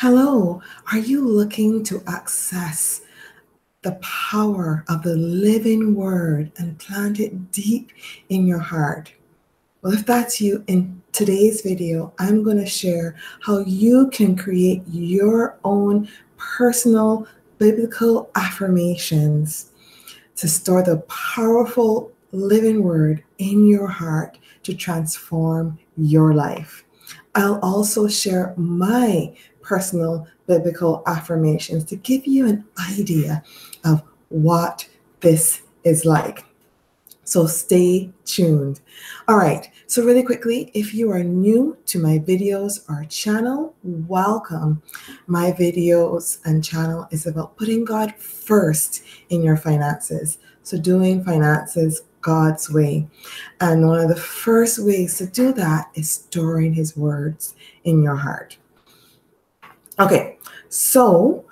Hello, are you looking to access the power of the living word and plant it deep in your heart? Well, if that's you, in today's video, I'm going to share how you can create your own personal biblical affirmations to store the powerful living word in your heart to transform your life. I'll also share my personal biblical affirmations to give you an idea of what this is like. So stay tuned. All right, so really quickly, if you are new to my videos or channel, welcome. My videos and channel is about putting God first in your finances. So doing finances God's way. And one of the first ways to do that is storing his words in your heart. Okay, so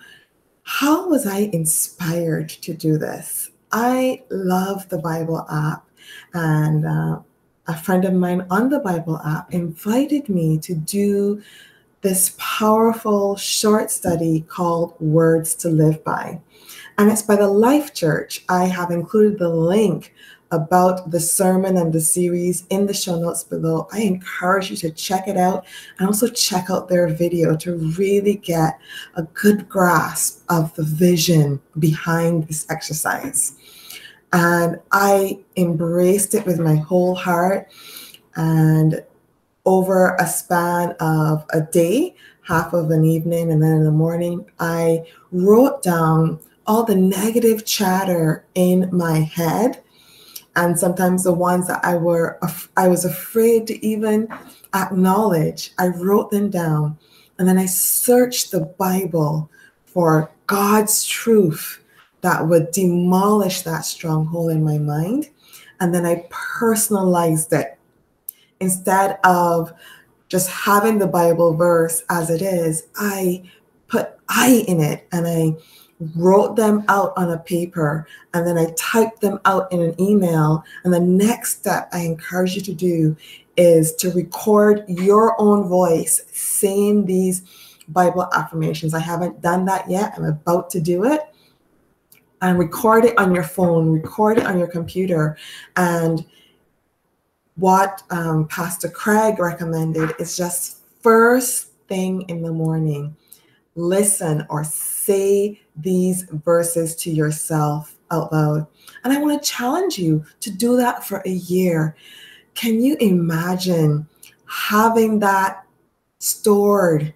how was I inspired to do this? I love the Bible app, and a friend of mine on the Bible app invited me to do this powerful short study called Words to Live By. And it's by the Life Church. I have included the link about the sermon and the series in the show notes below. I encourage you to check it out and also check out their video to really get a good grasp of the vision behind this exercise. And I embraced it with my whole heart. And over a span of a day, half of an evening, and then in the morning, I wrote down all the negative chatter in my head, and sometimes the ones that I was afraid to even acknowledge. I wrote them down, and then I searched the Bible for God's truth that would demolish that stronghold in my mind, and then I personalized it. Instead of just having the Bible verse as it is, I put I in it, and I wrote them out on a paper, and then I typed them out in an email. And the next step I encourage you to do is to record your own voice saying these Bible affirmations. I haven't done that yet. I'm about to do it. And record it on your phone, record it on your computer. And what Pastor Craig recommended is just first thing in the morning, listen or say these verses to yourself out loud. And I want to challenge you to do that for a year. Can you imagine having that stored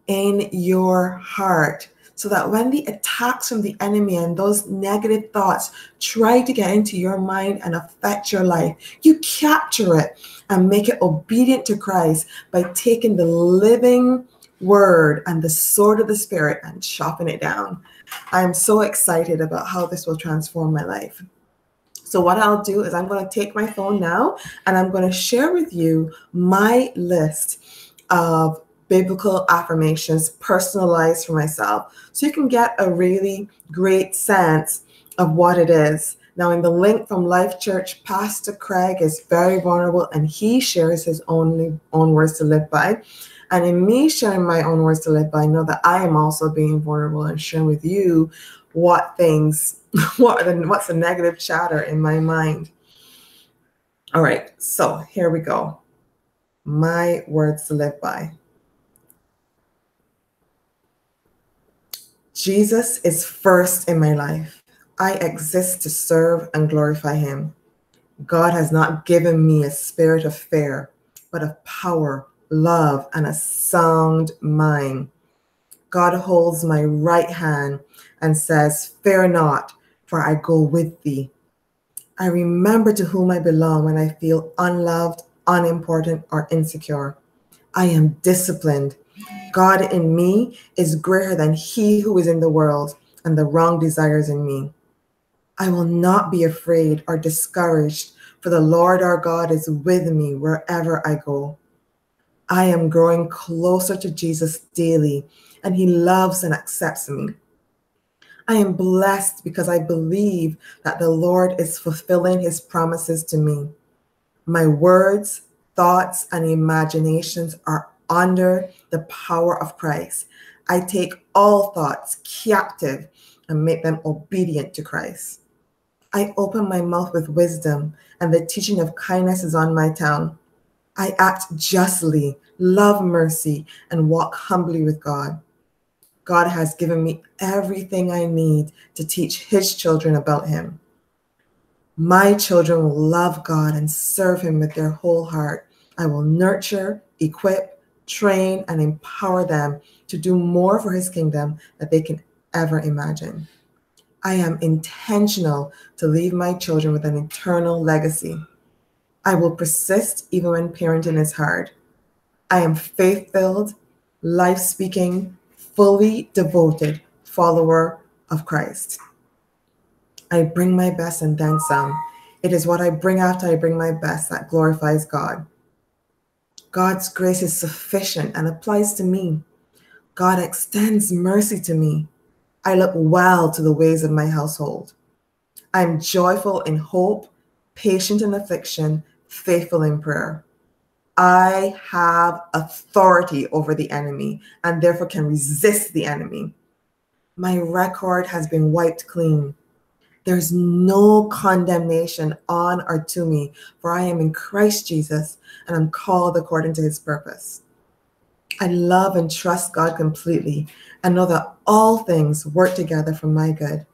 in your heart, so that when the attacks from the enemy and those negative thoughts try to get into your mind and affect your life, you capture it and make it obedient to Christ by taking the living word and the sword of the Spirit and chopping it down? I'm so excited about how this will transform my life. So what I'll do is I'm going to take my phone now, and I'm going to share with you my list of biblical affirmations personalized for myself, so you can get a really great sense of what it is. Now, in the link from Life Church, Pastor Craig is very vulnerable, and he shares his own words to live by. And in me sharing my own words to live by, I know that I am also being vulnerable and sharing with you what's the negative chatter in my mind. All right, so here we go. My words to live by. Jesus is first in my life. I exist to serve and glorify him. God has not given me a spirit of fear, but of power, love, and a sound mind. God holds my right hand and says, "Fear not, for I go with thee." I remember to whom I belong when I feel unloved, unimportant, or insecure. I am disciplined. God in me is greater than he who is in the world and the wrong desires in me. I will not be afraid or discouraged, for the Lord our God is with me wherever I go. I am growing closer to Jesus daily, and he loves and accepts me. I am blessed because I believe that the Lord is fulfilling his promises to me. My words, thoughts, and imaginations are under the power of Christ, I take all thoughts captive and make them obedient to Christ. I open my mouth with wisdom, and the teaching of kindness is on my tongue. I act justly, love mercy, and walk humbly with God. God has given me everything I need to teach his children about him. My children will love God and serve him with their whole heart. I will nurture, equip, train, and empower them to do more for his kingdom than they can ever imagine. I am intentional to leave my children with an eternal legacy. I will persist even when parenting is hard. I am faith-filled, life-speaking, fully devoted follower of Christ. I bring my best and then some. It is what I bring after I bring my best that glorifies God. God's grace is sufficient and applies to me. God extends mercy to me. I look well to the ways of my household. I am joyful in hope, patient in affliction, faithful in prayer. I have authority over the enemy and therefore can resist the enemy. My record has been wiped clean. There's no condemnation on or to me, for I am in Christ Jesus and I'm called according to his purpose. I love and trust God completely and know that all things work together for my good.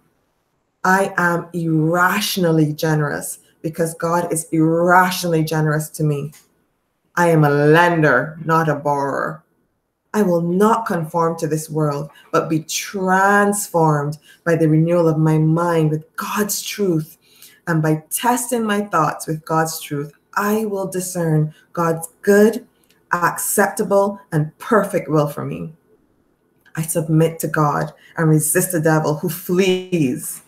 I am irrationally generous because God is irrationally generous to me. I am a lender, not a borrower. I will not conform to this world, but be transformed by the renewal of my mind with God's truth. And by testing my thoughts with God's truth, I will discern God's good, acceptable, and perfect will for me. I submit to God and resist the devil, who flees.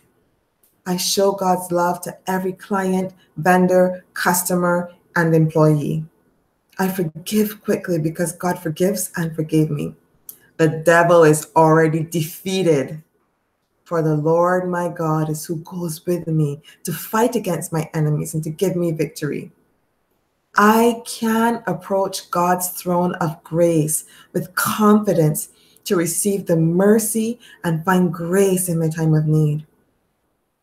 I show God's love to every client, vendor, customer, and employee. I forgive quickly because God forgives and forgave me. The devil is already defeated. For the Lord my God is who goes with me to fight against my enemies and to give me victory. I can approach God's throne of grace with confidence to receive the mercy and find grace in my time of need.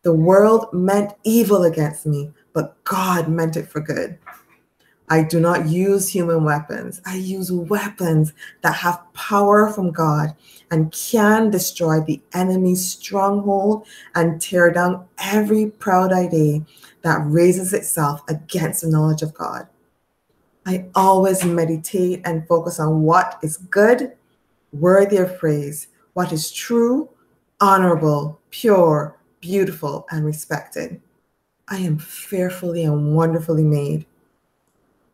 The world meant evil against me, but God meant it for good. I do not use human weapons. I use weapons that have power from God and can destroy the enemy's stronghold and tear down every proud idea that raises itself against the knowledge of God. I always meditate and focus on what is good, worthy of praise, what is true, honorable, pure, beautiful, and respected. I am fearfully and wonderfully made.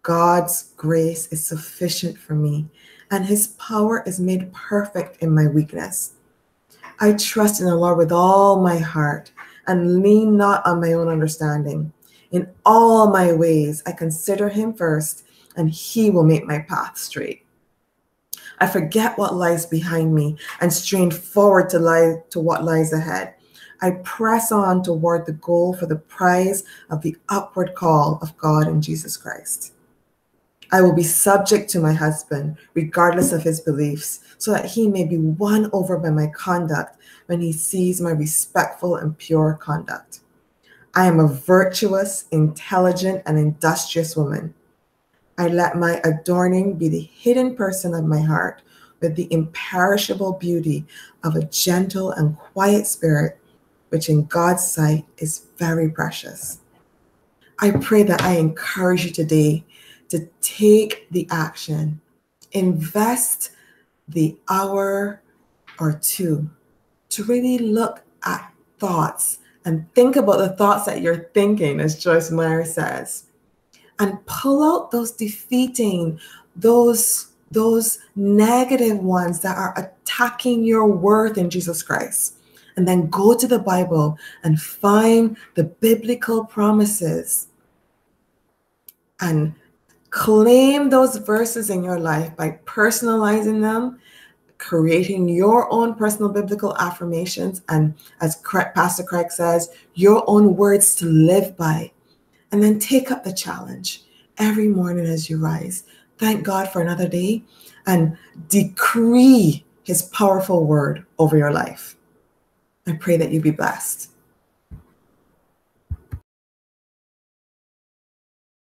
God's grace is sufficient for me, and his power is made perfect in my weakness. I trust in the Lord with all my heart and lean not on my own understanding. In all my ways, I consider him first, and he will make my path straight. I forget what lies behind me and strain forward to what lies ahead. I press on toward the goal for the prize of the upward call of God in Jesus Christ. I will be subject to my husband, regardless of his beliefs, so that he may be won over by my conduct when he sees my respectful and pure conduct. I am a virtuous, intelligent, and industrious woman. I let my adorning be the hidden person of my heart with the imperishable beauty of a gentle and quiet spirit, which in God's sight is very precious. I pray that I encourage you today to take the action, invest the hour or two to really look at thoughts and think about the thoughts that you're thinking, as Joyce Meyer says, and pull out those defeating, those negative ones that are attacking your worth in Jesus Christ. And then go to the Bible and find the biblical promises and claim those verses in your life by personalizing them, creating your own personal biblical affirmations, and as Pastor Craig says, your own words to live by. And then take up the challenge every morning as you rise. Thank God for another day and decree his powerful word over your life. I pray that you be blessed.